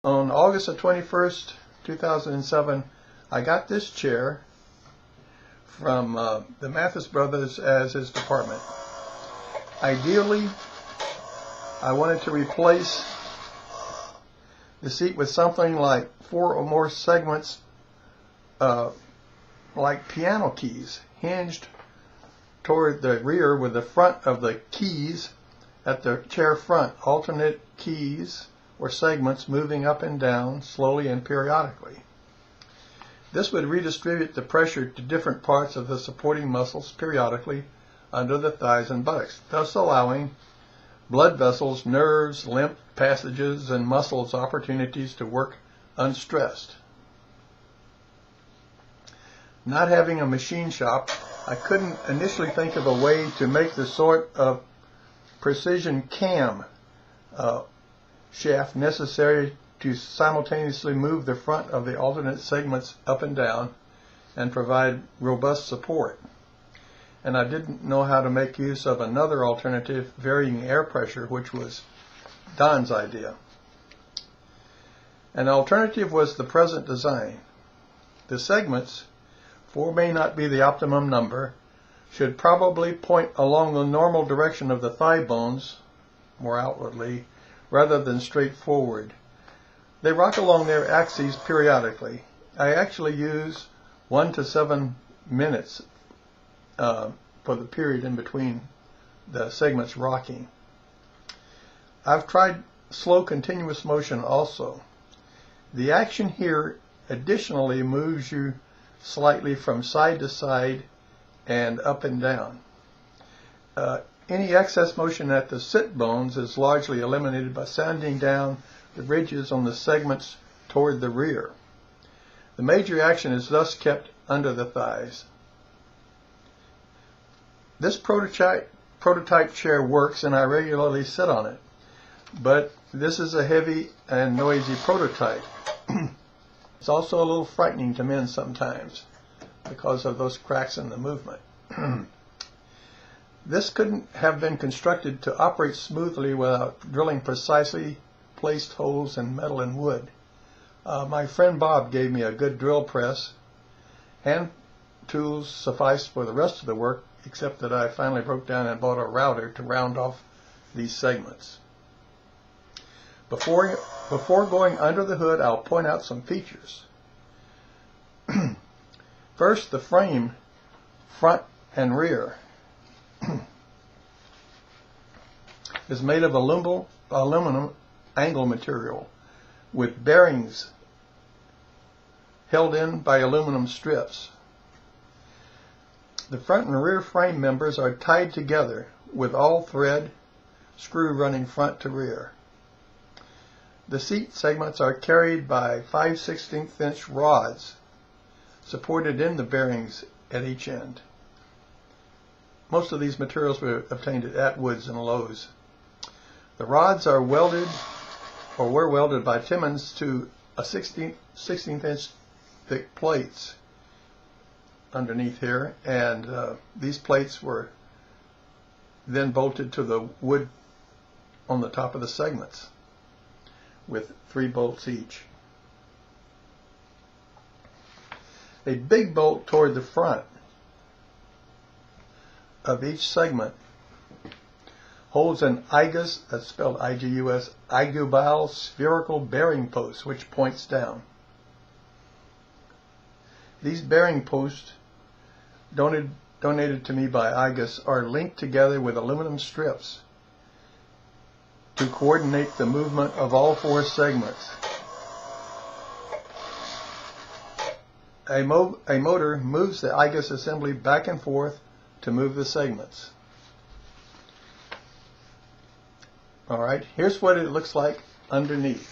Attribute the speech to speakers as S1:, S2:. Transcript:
S1: On August the 21st, 2007, I got this chair from the Mathis Brothers as his department. Ideally, I wanted to replace the seat with something like 4 or more segments like piano keys, hinged toward the rear with the front of the keys at the chair front, alternate keys or segments moving up and down slowly and periodically. This would redistribute the pressure to different parts of the supporting muscles periodically under the thighs and buttocks, thus allowing blood vessels, nerves, lymph passages, and muscles opportunities to work unstressed. Not having a machine shop, I couldn't initially think of a way to make the sort of precision cam shaft necessary to simultaneously move the front of the alternate segments up and down and provide robust support. And I didn't know how to make use of another alternative, varying air pressure, which was Don's idea. An alternative was the present design. The segments, 4 may not be the optimum number, should probably point along the normal direction of the thigh bones, more outwardly, rather than straight forward. They rock along their axes periodically. I actually use 1 to 7 minutes for the period in between the segments rocking. I've tried slow continuous motion also. The action here additionally moves you slightly from side to side and up and down. Any excess motion at the sit bones is largely eliminated by sanding down the ridges on the segments toward the rear. The major action is thus kept under the thighs. This prototype chair works, and I regularly sit on it, but this is a heavy and noisy prototype. It's also a little frightening to men sometimes because of those cracks in the movement. This couldn't have been constructed to operate smoothly without drilling precisely placed holes in metal and wood. My friend Bob gave me a good drill press. Hand tools sufficed for the rest of the work, except that I finally broke down and bought a router to round off these segments. Before going under the hood, I'll point out some features. First, the frame, front and rear, is made of aluminum angle material with bearings held in by aluminum strips. The front and rear frame members are tied together with all thread screw running front to rear. The seat segments are carried by 5/16 inch rods supported in the bearings at each end. Most of these materials were obtained at Atwood's and Lowe's. The rods are welded, or were welded by Timmons to a 16th inch thick plates underneath here, and these plates were then bolted to the wood on the top of the segments with 3 bolts each. A big bolt toward the front of each segment holds an IGUS, that's spelled I-G-U-S, Igubal spherical bearing post, which points down. These bearing posts, donated to me by IGUS, are linked together with aluminum strips to coordinate the movement of all 4 segments. A motor moves the IGUS assembly back and forth to move the segments. Alright, here's what it looks like underneath.